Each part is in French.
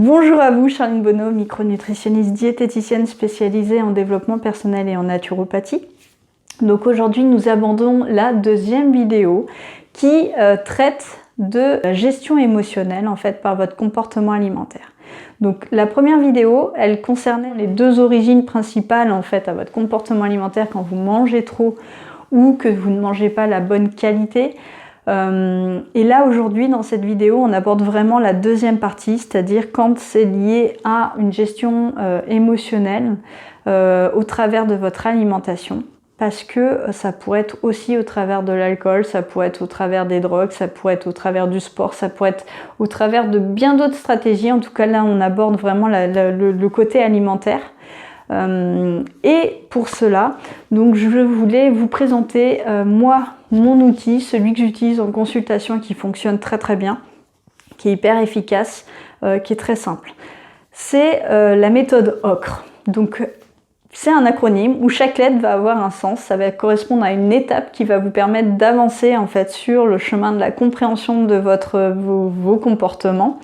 Bonjour à vous, Charline Bonneau, micronutritionniste diététicienne spécialisée en développement personnel et en naturopathie. Donc aujourd'hui, nous abordons la deuxième vidéo qui traite de la gestion émotionnelle en fait par votre comportement alimentaire. Donc la première vidéo, elle concernait les deux origines principales en fait à votre comportement alimentaire quand vous mangez trop ou que vous ne mangez pas la bonne qualité. Et là aujourd'hui dans cette vidéo on aborde vraiment la deuxième partie, c'est-à-dire quand c'est lié à une gestion émotionnelle au travers de votre alimentation, parce que ça pourrait être aussi au travers de l'alcool, ça pourrait être au travers des drogues, ça pourrait être au travers du sport, ça pourrait être au travers de bien d'autres stratégies. En tout cas là on aborde vraiment le côté alimentaire. Et pour cela, donc je voulais vous présenter moi mon outil, celui que j'utilise en consultation, qui fonctionne très très bien, qui est hyper efficace, qui est très simple. C'est la méthode OCRE. Donc c'est un acronyme où chaque lettre va avoir un sens, ça va correspondre à une étape qui va vous permettre d'avancer en fait sur le chemin de la compréhension de vos comportements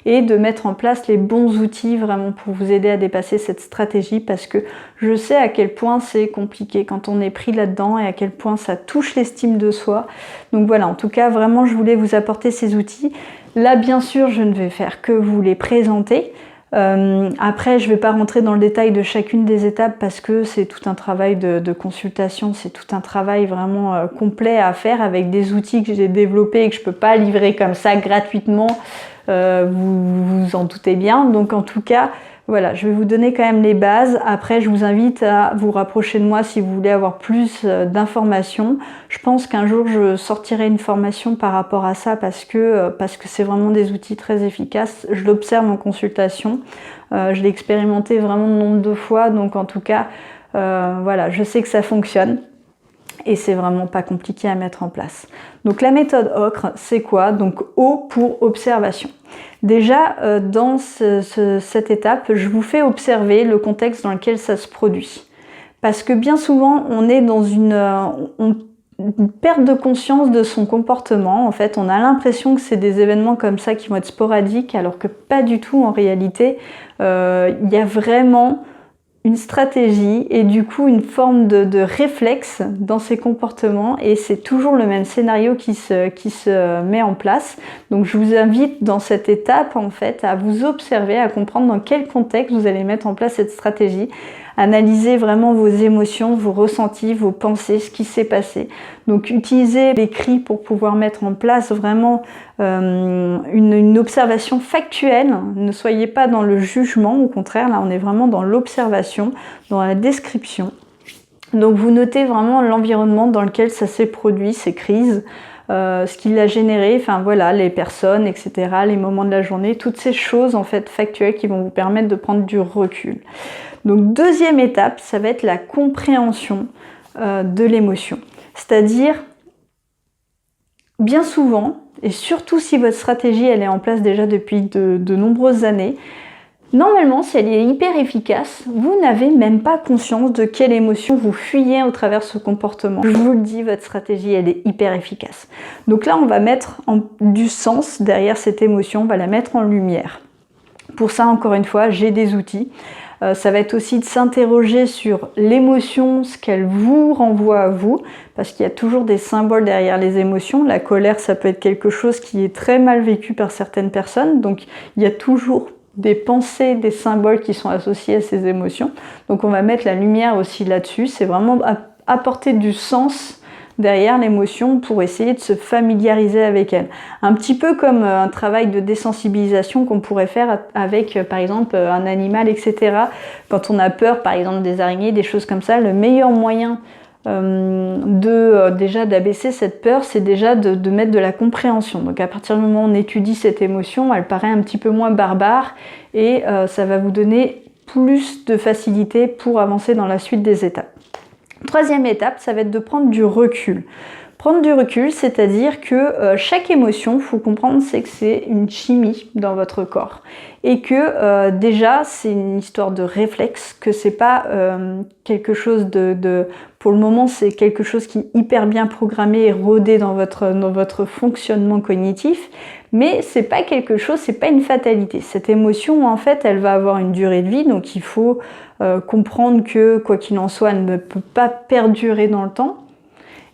et de mettre en place les bons outils vraiment pour vous aider à dépasser cette stratégie, parce que je sais à quel point c'est compliqué quand on est pris là-dedans et à quel point ça touche l'estime de soi. Donc voilà, en tout cas vraiment je voulais vous apporter ces outils. Là bien sûr je ne vais faire que vous les présenter. Après je ne vais pas rentrer dans le détail de chacune des étapes parce que c'est tout un travail de consultation, c'est tout un travail vraiment complet à faire avec des outils que j'ai développés et que je ne peux pas livrer comme ça gratuitement. Vous vous en doutez bien, donc en tout cas voilà, je vais vous donner quand même les bases. Après je vous invite à vous rapprocher de moi si vous voulez avoir plus d'informations. Je pense qu'un jour je sortirai une formation par rapport à ça parce que c'est vraiment des outils très efficaces. Je l'observe en consultation, je l'ai expérimenté vraiment de nombre de fois, donc en tout cas voilà, je sais que ça fonctionne. Et c'est vraiment pas compliqué à mettre en place. Donc la méthode OCRE, c'est quoi? Donc O pour observation. Déjà, dans cette étape, je vous fais observer le contexte dans lequel ça se produit. Parce que bien souvent, on est dans une perte de conscience de son comportement. En fait, on a l'impression que c'est des événements comme ça qui vont être sporadiques, alors que pas du tout en réalité. Il y a vraiment une stratégie et du coup une forme de réflexe dans ces comportements, et c'est toujours le même scénario qui se met en place. Donc je vous invite dans cette étape en fait à vous observer, à comprendre dans quel contexte vous allez mettre en place cette stratégie, analyser vraiment vos émotions, vos ressentis, vos pensées, ce qui s'est passé. Donc utilisez l'écrit pour pouvoir mettre en place vraiment une observation factuelle. Ne soyez pas dans le jugement, au contraire, là on est vraiment dans l'observation, dans la description. Donc vous notez vraiment l'environnement dans lequel ça s'est produit, ces crises, ce qui l'a généré, enfin voilà, les personnes, etc., les moments de la journée, toutes ces choses en fait factuelles qui vont vous permettre de prendre du recul. Donc deuxième étape, ça va être la compréhension de l'émotion. C'est-à-dire, bien souvent, et surtout si votre stratégie elle est en place déjà depuis de nombreuses années, normalement, si elle est hyper efficace, vous n'avez même pas conscience de quelle émotion vous fuyez au travers de ce comportement. Je vous le dis, votre stratégie, elle est hyper efficace. Donc là, on va mettre du sens derrière cette émotion, on va la mettre en lumière. Pour ça, encore une fois, j'ai des outils. Ça va être aussi de s'interroger sur l'émotion, ce qu'elle vous renvoie à vous, parce qu'il y a toujours des symboles derrière les émotions. La colère, ça peut être quelque chose qui est très mal vécu par certaines personnes, donc il y a toujours des pensées, des symboles qui sont associés à ces émotions. Donc on va mettre la lumière aussi là-dessus, c'est vraiment apporter du sens derrière l'émotion pour essayer de se familiariser avec elle. Un petit peu comme un travail de désensibilisation qu'on pourrait faire avec par exemple un animal, etc. Quand on a peur par exemple des araignées, des choses comme ça, le meilleur moyen déjà d'abaisser cette peur, c'est déjà de mettre de la compréhension. Donc à partir du moment où on étudie cette émotion, elle paraît un petit peu moins barbare et ça va vous donner plus de facilité pour avancer dans la suite des étapes. Troisième étape, ça va être de prendre du recul. Prendre du recul, c'est-à-dire que chaque émotion, il faut comprendre, c'est que c'est une chimie dans votre corps. Et que déjà, c'est une histoire de réflexe, que c'est pas quelque chose pour le moment, c'est quelque chose qui est hyper bien programmé et rodé dans votre fonctionnement cognitif. Mais c'est pas quelque chose, c'est pas une fatalité. Cette émotion, en fait, elle va avoir une durée de vie, donc il faut comprendre que, quoi qu'il en soit, elle ne peut pas perdurer dans le temps.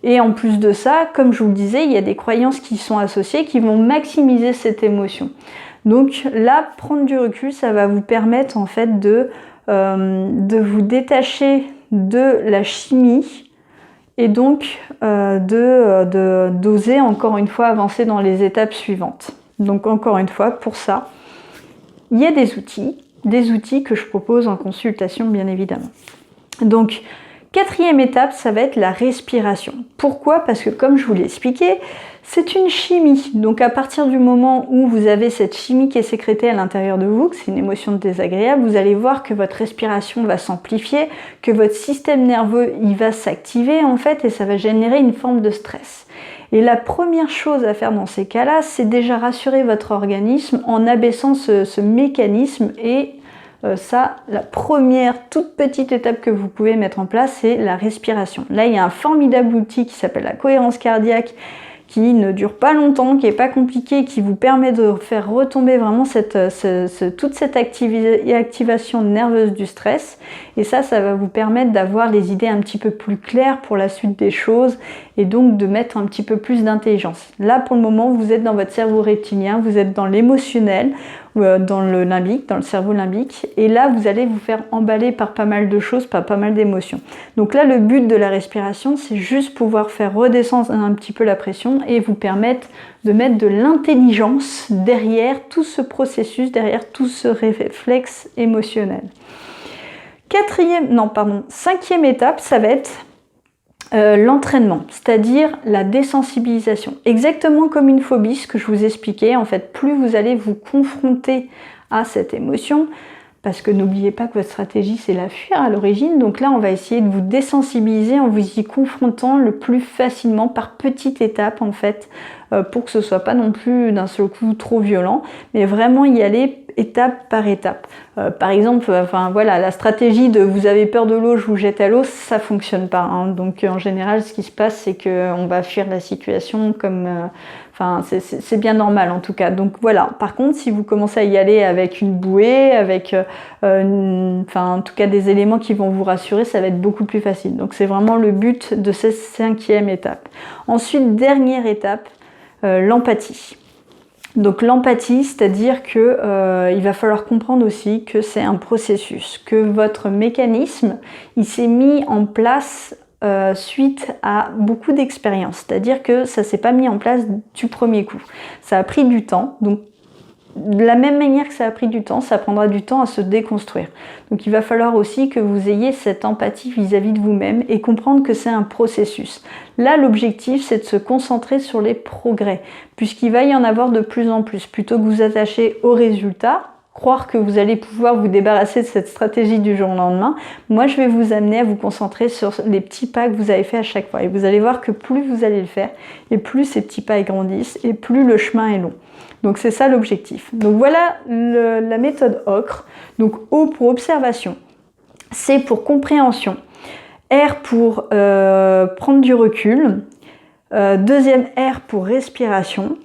Et en plus de ça, comme je vous le disais, il y a des croyances qui sont associées qui vont maximiser cette émotion. Donc là, prendre du recul, ça va vous permettre en fait de vous détacher de la chimie et donc d'oser encore une fois avancer dans les étapes suivantes. Donc encore une fois, pour ça, il y a des outils que je propose en consultation bien évidemment. Donc, quatrième étape, ça va être la respiration. Pourquoi? Parce que comme je vous l'ai expliqué, c'est une chimie. Donc à partir du moment où vous avez cette chimie qui est sécrétée à l'intérieur de vous, que c'est une émotion désagréable, vous allez voir que votre respiration va s'amplifier, que votre système nerveux il va s'activer en fait et ça va générer une forme de stress. Et la première chose à faire dans ces cas-là, c'est déjà rassurer votre organisme en abaissant ce mécanisme et ça, la première toute petite étape que vous pouvez mettre en place, c'est la respiration. Là, il y a un formidable outil qui s'appelle la cohérence cardiaque, qui ne dure pas longtemps, qui n'est pas compliqué, qui vous permet de faire retomber vraiment toute cette activation nerveuse du stress. Et ça va vous permettre d'avoir les idées un petit peu plus claires pour la suite des choses et donc de mettre un petit peu plus d'intelligence. Là, pour le moment, vous êtes dans votre cerveau reptilien, vous êtes dans l'émotionnel, dans le limbique, dans le cerveau limbique, et là vous allez vous faire emballer par pas mal de choses, par pas mal d'émotions. Donc là le but de la respiration, c'est juste pouvoir faire redescendre un petit peu la pression et vous permettre de mettre de l'intelligence derrière tout ce processus, derrière tout ce réflexe émotionnel. Cinquième étape, ça va être l'entraînement, c'est-à-dire la désensibilisation. Exactement comme une phobie, ce que je vous expliquais, en fait, plus vous allez vous confronter à cette émotion, parce que n'oubliez pas que votre stratégie c'est la fuir à l'origine, donc là on va essayer de vous désensibiliser en vous y confrontant le plus facilement par petites étapes en fait, pour que ce soit pas non plus d'un seul coup trop violent, mais vraiment y aller étape par étape. Par exemple, la stratégie de vous avez peur de l'eau, je vous jette à l'eau, ça fonctionne pas. Hein. Donc en général, ce qui se passe, c'est qu'on va fuir la situation comme, c'est bien normal en tout cas. Donc voilà. Par contre, si vous commencez à y aller avec une bouée, avec, en tout cas des éléments qui vont vous rassurer, ça va être beaucoup plus facile. Donc c'est vraiment le but de cette cinquième étape. Ensuite, dernière étape, l'empathie. Donc l'empathie, c'est-à-dire que il va falloir comprendre aussi que c'est un processus, que votre mécanisme, il s'est mis en place suite à beaucoup d'expériences, c'est-à-dire que ça s'est pas mis en place du premier coup. Ça a pris du temps, donc de la même manière que ça a pris du temps, ça prendra du temps à se déconstruire. Donc il va falloir aussi que vous ayez cette empathie vis-à-vis de vous-même et comprendre que c'est un processus. Là, l'objectif, c'est de se concentrer sur les progrès, puisqu'il va y en avoir de plus en plus. Plutôt que vous attacher aux résultats, croire que vous allez pouvoir vous débarrasser de cette stratégie du jour au lendemain, moi je vais vous amener à vous concentrer sur les petits pas que vous avez fait à chaque fois. Et vous allez voir que plus vous allez le faire, et plus ces petits pas grandissent, et plus le chemin est long. Donc c'est ça l'objectif. Donc voilà la méthode OCRE. Donc O pour observation, C pour compréhension, R pour prendre du recul, deuxième R pour respiration,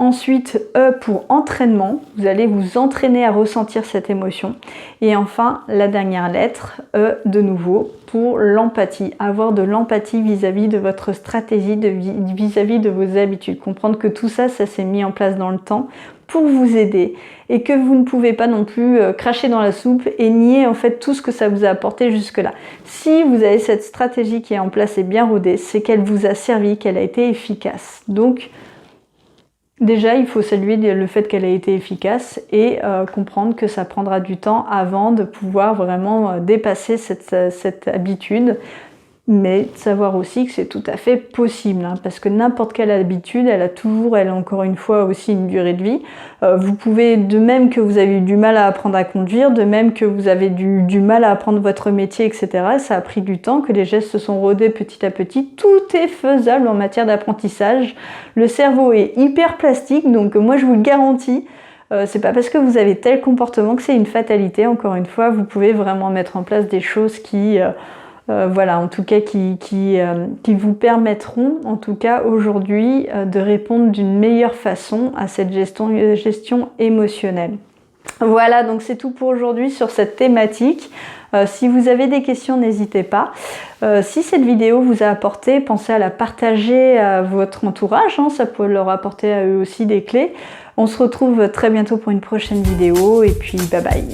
ensuite E pour entraînement, vous allez vous entraîner à ressentir cette émotion, et enfin la dernière lettre, E de nouveau, pour l'empathie, avoir de l'empathie vis-à-vis de votre stratégie, vis-à-vis de vos habitudes, comprendre que tout ça, ça s'est mis en place dans le temps pour vous aider et que vous ne pouvez pas non plus cracher dans la soupe et nier en fait tout ce que ça vous a apporté jusque-là. Si vous avez cette stratégie qui est en place et bien rodée, c'est qu'elle vous a servi, qu'elle a été efficace. Donc déjà, il faut saluer le fait qu'elle ait été efficace et comprendre que ça prendra du temps avant de pouvoir vraiment dépasser cette habitude. mais de savoir aussi que c'est tout à fait possible, hein, parce que n'importe quelle habitude, elle a toujours, elle encore une fois aussi une durée de vie. Vous pouvez, de même que vous avez eu du mal à apprendre à conduire, de même que vous avez du mal à apprendre votre métier, etc. Ça a pris du temps, que les gestes se sont rodés petit à petit. Tout est faisable en matière d'apprentissage. Le cerveau est hyper plastique, donc moi je vous le garantis. C'est pas parce que vous avez tel comportement que c'est une fatalité. Encore une fois, vous pouvez vraiment mettre en place des choses qui voilà, en tout cas qui vous permettront, en tout cas aujourd'hui, de répondre d'une meilleure façon à cette gestion émotionnelle. Voilà, donc c'est tout pour aujourd'hui sur cette thématique. Si vous avez des questions, n'hésitez pas. Si cette vidéo vous a apporté, pensez à la partager à votre entourage, hein, ça peut leur apporter à eux aussi des clés. On se retrouve très bientôt pour une prochaine vidéo et puis bye bye.